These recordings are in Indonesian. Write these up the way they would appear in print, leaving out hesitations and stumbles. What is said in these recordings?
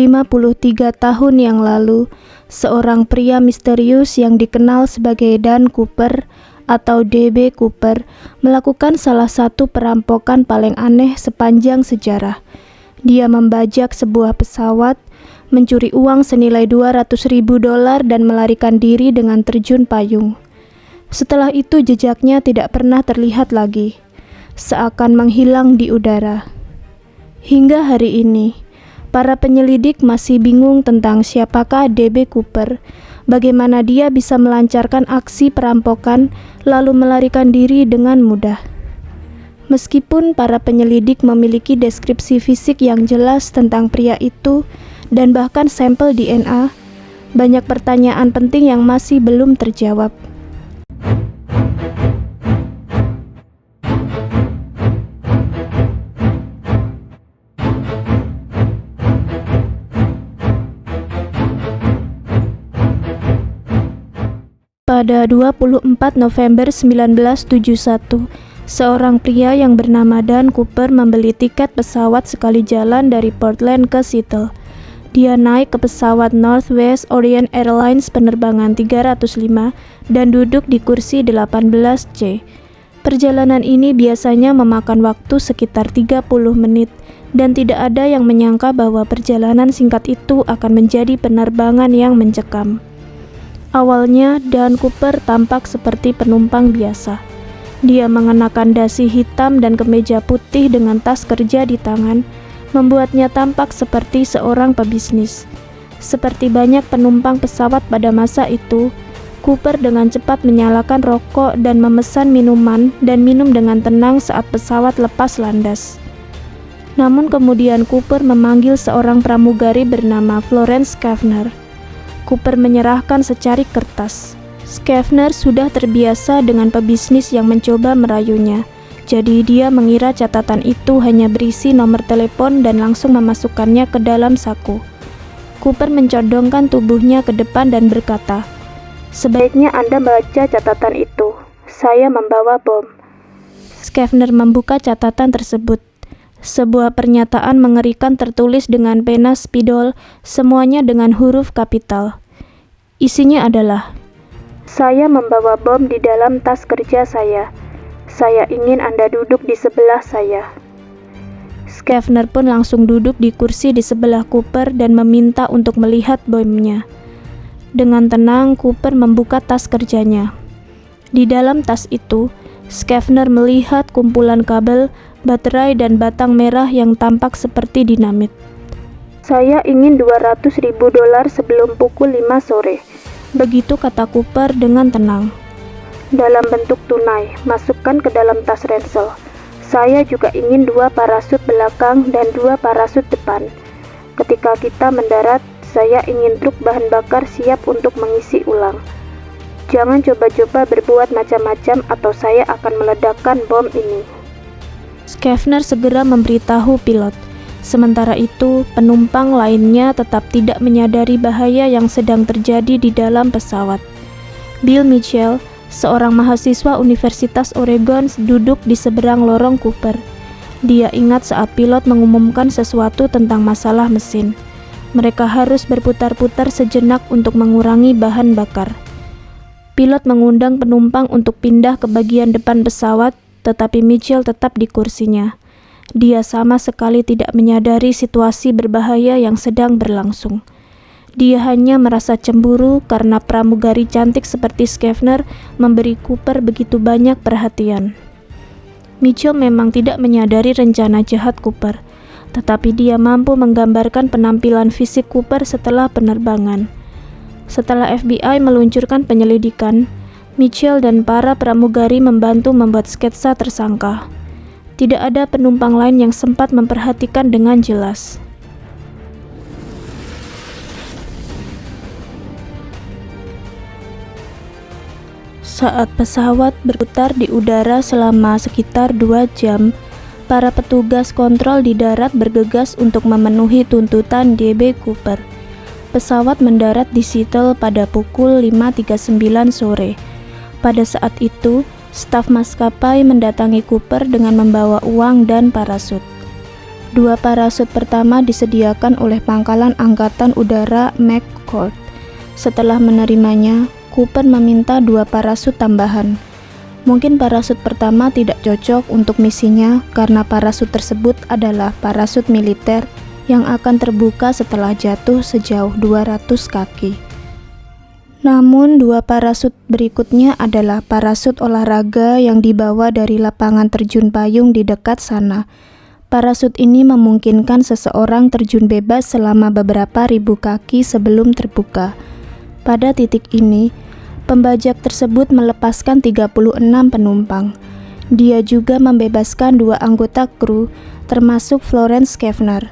53 tahun yang lalu, seorang pria misterius yang dikenal sebagai Dan Cooper atau DB Cooper melakukan salah satu perampokan paling aneh sepanjang sejarah. Dia membajak sebuah pesawat, mencuri uang senilai $200.000 dan melarikan diri dengan terjun payung. Setelah itu jejaknya tidak pernah terlihat lagi, seakan menghilang di udara. Hingga hari ini, para penyelidik masih bingung tentang siapakah DB Cooper, bagaimana dia bisa melancarkan aksi perampokan lalu melarikan diri dengan mudah. Meskipun para penyelidik memiliki deskripsi fisik yang jelas tentang pria itu dan bahkan sampel DNA, banyak pertanyaan penting yang masih belum terjawab. Pada 24 November 1971, seorang pria yang bernama Dan Cooper membeli tiket pesawat sekali jalan dari Portland ke Seattle. Dia naik ke pesawat Northwest Orient Airlines penerbangan 305 dan duduk di kursi 18C. Perjalanan ini biasanya memakan waktu sekitar 30 menit dan tidak ada yang menyangka bahwa perjalanan singkat itu akan menjadi penerbangan yang mencekam. Awalnya, Dan Cooper tampak seperti penumpang biasa. Dia mengenakan dasi hitam dan kemeja putih dengan tas kerja di tangan, membuatnya tampak seperti seorang pebisnis. Seperti banyak penumpang pesawat pada masa itu, Cooper dengan cepat menyalakan rokok dan memesan minuman dan minum dengan tenang saat pesawat lepas landas. Namun kemudian Cooper memanggil seorang pramugari bernama Florence Schaffner. Cooper menyerahkan secarik kertas. Schaffner sudah terbiasa dengan pebisnis yang mencoba merayunya, jadi dia mengira catatan itu hanya berisi nomor telepon dan langsung memasukkannya ke dalam saku. Cooper mencondongkan tubuhnya ke depan dan berkata, "Sebaiknya Anda baca catatan itu. Saya membawa bom." Schaffner membuka catatan tersebut. Sebuah pernyataan mengerikan tertulis dengan pena spidol, semuanya dengan huruf kapital. Isinya adalah, "Saya membawa bom di dalam tas kerja saya. Saya ingin Anda duduk di sebelah saya." Schaffner pun langsung duduk di kursi di sebelah Cooper dan meminta untuk melihat bomnya. Dengan tenang, Cooper membuka tas kerjanya. Di dalam tas itu, Schaffner melihat kumpulan kabel, baterai dan batang merah yang tampak seperti dinamit. "Saya ingin $200.000 sebelum pukul 5 sore. Begitu kata Cooper dengan tenang. "Dalam bentuk tunai, masukkan ke dalam tas ransel. Saya juga ingin 2 parasut belakang dan 2 parasut depan. Ketika kita mendarat, saya ingin truk bahan bakar siap untuk mengisi ulang. Jangan coba-coba berbuat macam-macam atau saya akan meledakkan bom ini." Schaffner segera memberitahu pilot. Sementara itu, penumpang lainnya tetap tidak menyadari bahaya yang sedang terjadi di dalam pesawat. Bill Mitchell, seorang mahasiswa Universitas Oregon, duduk di seberang lorong Cooper. Dia ingat saat pilot mengumumkan sesuatu tentang masalah mesin. Mereka harus berputar-putar sejenak untuk mengurangi bahan bakar. Pilot mengundang penumpang untuk pindah ke bagian depan pesawat, tetapi Mitchell tetap di kursinya. Dia sama sekali tidak menyadari situasi berbahaya yang sedang berlangsung. Dia hanya merasa cemburu karena pramugari cantik seperti Schaffner memberi Cooper begitu banyak perhatian. Mitchell memang tidak menyadari rencana jahat Cooper, tetapi dia mampu menggambarkan penampilan fisik Cooper setelah penerbangan. Setelah FBI meluncurkan penyelidikan, Mitchell dan para pramugari membantu membuat sketsa tersangka. Tidak ada penumpang lain yang sempat memperhatikan dengan jelas. Saat pesawat berputar di udara selama sekitar 2 jam, para petugas kontrol di darat bergegas untuk memenuhi tuntutan DB Cooper. Pesawat mendarat di Seattle pada pukul 5.39 sore. Pada saat itu, staf maskapai mendatangi Cooper dengan membawa uang dan parasut. Dua parasut pertama disediakan oleh Pangkalan Angkatan Udara McCord. Setelah menerimanya, Cooper meminta 2 parasut tambahan. Mungkin parasut pertama tidak cocok untuk misinya karena parasut tersebut adalah parasut militer yang akan terbuka setelah jatuh sejauh 200 kaki. Namun 2 parasut berikutnya adalah parasut olahraga yang dibawa dari lapangan terjun payung di dekat sana. Parasut ini memungkinkan seseorang terjun bebas selama beberapa ribu kaki sebelum terbuka. Pada titik ini, pembajak tersebut melepaskan 36 penumpang. Dia juga membebaskan 2 anggota kru, termasuk Florence Schaffner.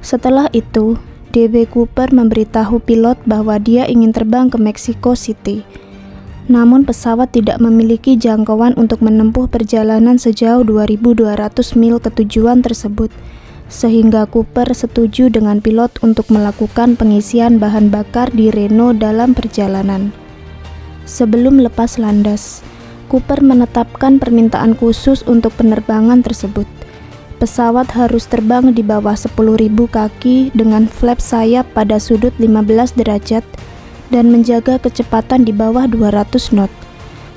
Setelah itu, D.B. Cooper memberitahu pilot bahwa dia ingin terbang ke Mexico City. Namun pesawat tidak memiliki jangkauan untuk menempuh perjalanan sejauh 2.200 mil ke tujuan tersebut, sehingga Cooper setuju dengan pilot untuk melakukan pengisian bahan bakar di Reno dalam perjalanan. Sebelum lepas landas, Cooper menetapkan permintaan khusus untuk penerbangan tersebut. Pesawat harus terbang di bawah 10.000 kaki dengan flap sayap pada sudut 15 derajat dan menjaga kecepatan di bawah 200 knot.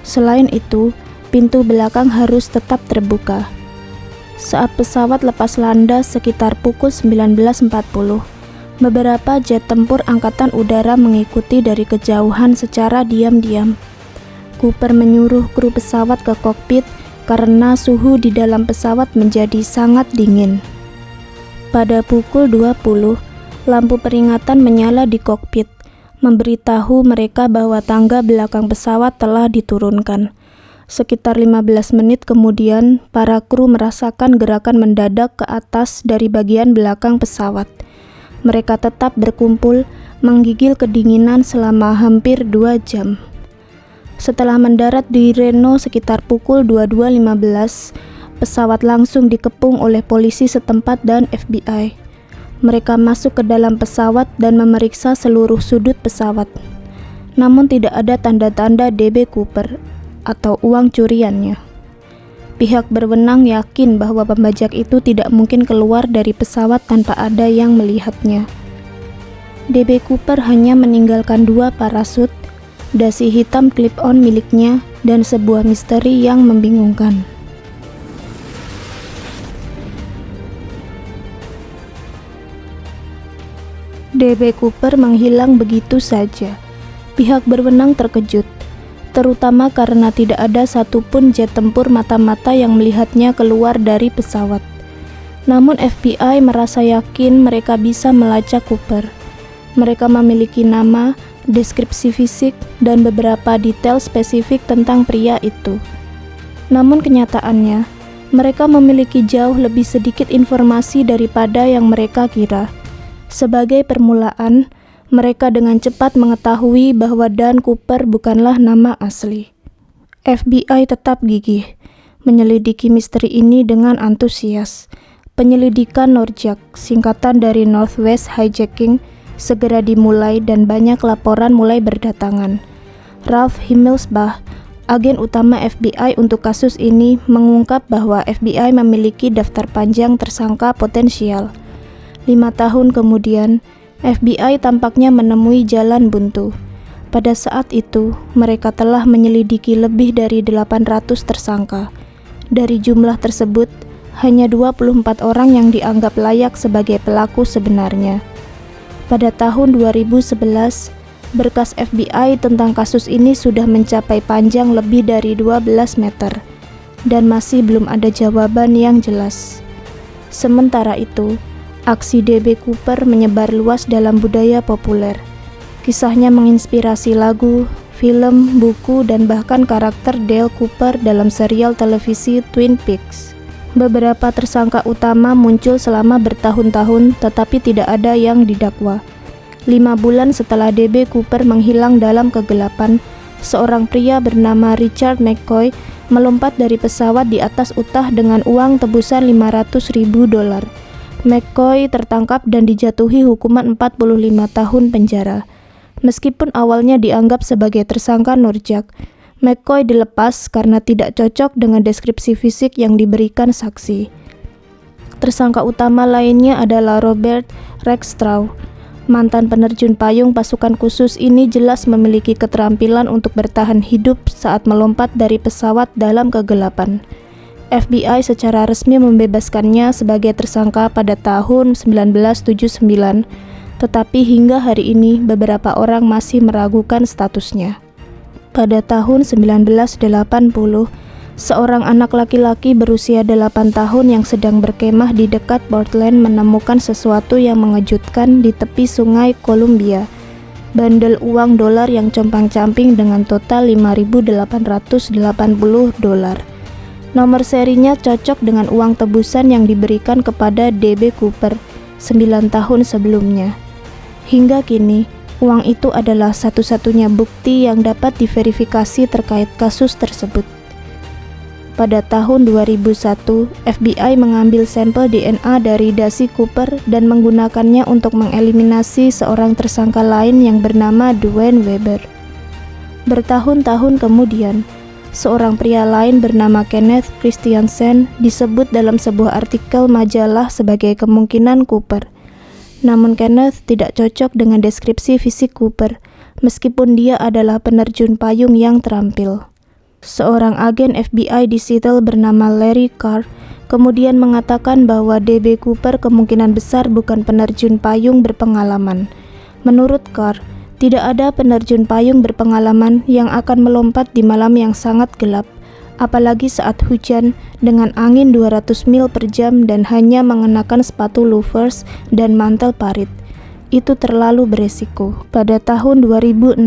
Selain itu, pintu belakang harus tetap terbuka. Saat pesawat lepas landas sekitar pukul 19.40, beberapa jet tempur Angkatan Udara mengikuti dari kejauhan secara diam-diam. Cooper menyuruh kru pesawat ke kokpit karena suhu di dalam pesawat menjadi sangat dingin. Pada pukul 20, lampu peringatan menyala di kokpit, memberitahu mereka bahwa tangga belakang pesawat telah diturunkan. Sekitar 15 menit kemudian, para kru merasakan gerakan mendadak ke atas dari bagian belakang pesawat. Mereka tetap berkumpul, menggigil kedinginan selama hampir 2 jam. Setelah mendarat di Reno sekitar pukul 22.15, pesawat langsung dikepung oleh polisi setempat dan FBI. Mereka masuk ke dalam pesawat dan memeriksa seluruh sudut pesawat. Namun tidak ada tanda-tanda D.B. Cooper atau uang curiannya. Pihak berwenang yakin bahwa pembajak itu tidak mungkin keluar dari pesawat tanpa ada yang melihatnya. D.B. Cooper hanya meninggalkan 2 parasut, dasi hitam clip-on miliknya, dan sebuah misteri yang membingungkan. D.B. Cooper menghilang begitu saja. Pihak berwenang terkejut, terutama karena tidak ada satupun jet tempur mata-mata yang melihatnya keluar dari pesawat. Namun FBI merasa yakin mereka bisa melacak Cooper. Mereka memiliki nama, deskripsi fisik, dan beberapa detail spesifik tentang pria itu. Namun kenyataannya, mereka memiliki jauh lebih sedikit informasi daripada yang mereka kira. Sebagai permulaan, mereka dengan cepat mengetahui bahwa Dan Cooper bukanlah nama asli. FBI tetap gigih, menyelidiki misteri ini dengan antusias. Penyelidikan Norjak, singkatan dari Northwest Hijacking, segera dimulai dan banyak laporan mulai berdatangan. Ralph Himmelsbach, agen utama FBI untuk kasus ini, mengungkap bahwa FBI memiliki daftar panjang tersangka potensial. 5 tahun kemudian, FBI tampaknya menemui jalan buntu. Pada saat itu, mereka telah menyelidiki lebih dari 800 tersangka. Dari jumlah tersebut, hanya 24 orang yang dianggap layak sebagai pelaku sebenarnya. Pada tahun 2011, berkas FBI tentang kasus ini sudah mencapai panjang lebih dari 12 meter, dan masih belum ada jawaban yang jelas. Sementara itu, aksi D.B. Cooper menyebar luas dalam budaya populer. Kisahnya menginspirasi lagu, film, buku, dan bahkan karakter Dale Cooper dalam serial televisi Twin Peaks. Beberapa tersangka utama muncul selama bertahun-tahun, tetapi tidak ada yang didakwa. 5 bulan setelah D.B. Cooper menghilang dalam kegelapan, seorang pria bernama Richard McCoy melompat dari pesawat di atas Utah dengan uang tebusan $500.000. McCoy tertangkap dan dijatuhi hukuman 45 tahun penjara. Meskipun awalnya dianggap sebagai tersangka Norjak, McCoy dilepas karena tidak cocok dengan deskripsi fisik yang diberikan saksi. Tersangka utama lainnya adalah Robert Rackstraw. Mantan penerjun payung pasukan khusus ini jelas memiliki keterampilan untuk bertahan hidup saat melompat dari pesawat dalam kegelapan. FBI secara resmi membebaskannya sebagai tersangka pada tahun 1979, tetapi hingga hari ini beberapa orang masih meragukan statusnya. Pada tahun 1980, seorang anak laki-laki berusia 8 tahun yang sedang berkemah di dekat Portland menemukan sesuatu yang mengejutkan di tepi sungai Columbia. Bandel uang dolar yang compang-camping dengan total $5.880. Nomor serinya cocok dengan uang tebusan yang diberikan kepada D.B. Cooper 9 tahun sebelumnya. Hingga kini, uang itu adalah satu-satunya bukti yang dapat diverifikasi terkait kasus tersebut. Pada tahun 2001, FBI mengambil sampel DNA dari Daisy Cooper dan menggunakannya untuk mengeliminasi seorang tersangka lain yang bernama Duane Weber. Bertahun-tahun kemudian, seorang pria lain bernama Kenneth Christiansen disebut dalam sebuah artikel majalah sebagai kemungkinan Cooper. Namun Kenneth tidak cocok dengan deskripsi fisik Cooper, meskipun dia adalah penerjun payung yang terampil. Seorang agen FBI di Seattle bernama Larry Carr kemudian mengatakan bahwa D.B. Cooper kemungkinan besar bukan penerjun payung berpengalaman. Menurut Carr, tidak ada penerjun payung berpengalaman yang akan melompat di malam yang sangat gelap, apalagi saat hujan dengan angin 200 mil per jam dan hanya mengenakan sepatu loafers dan mantel parit. Itu terlalu beresiko. Pada tahun 2016,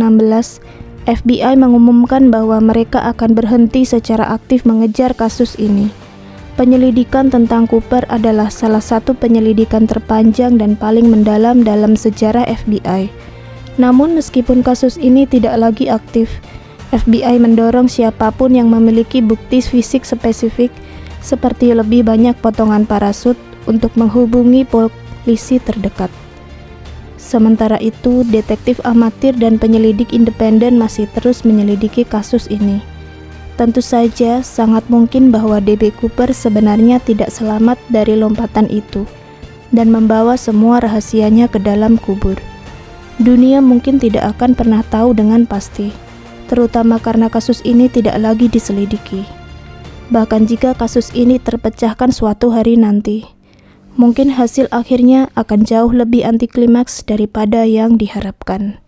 FBI mengumumkan bahwa mereka akan berhenti secara aktif mengejar kasus ini. Penyelidikan tentang Cooper adalah salah satu penyelidikan terpanjang dan paling mendalam dalam sejarah FBI. Namun meskipun kasus ini tidak lagi aktif, FBI mendorong siapapun yang memiliki bukti fisik spesifik seperti lebih banyak potongan parasut untuk menghubungi polisi terdekat. Sementara itu, detektif amatir dan penyelidik independen masih terus menyelidiki kasus ini. Tentu saja, sangat mungkin bahwa D.B. Cooper sebenarnya tidak selamat dari lompatan itu dan membawa semua rahasianya ke dalam kubur. Dunia mungkin tidak akan pernah tahu dengan pasti, terutama karena kasus ini tidak lagi diselidiki. Bahkan jika kasus ini terpecahkan suatu hari nanti, mungkin hasil akhirnya akan jauh lebih antiklimaks daripada yang diharapkan.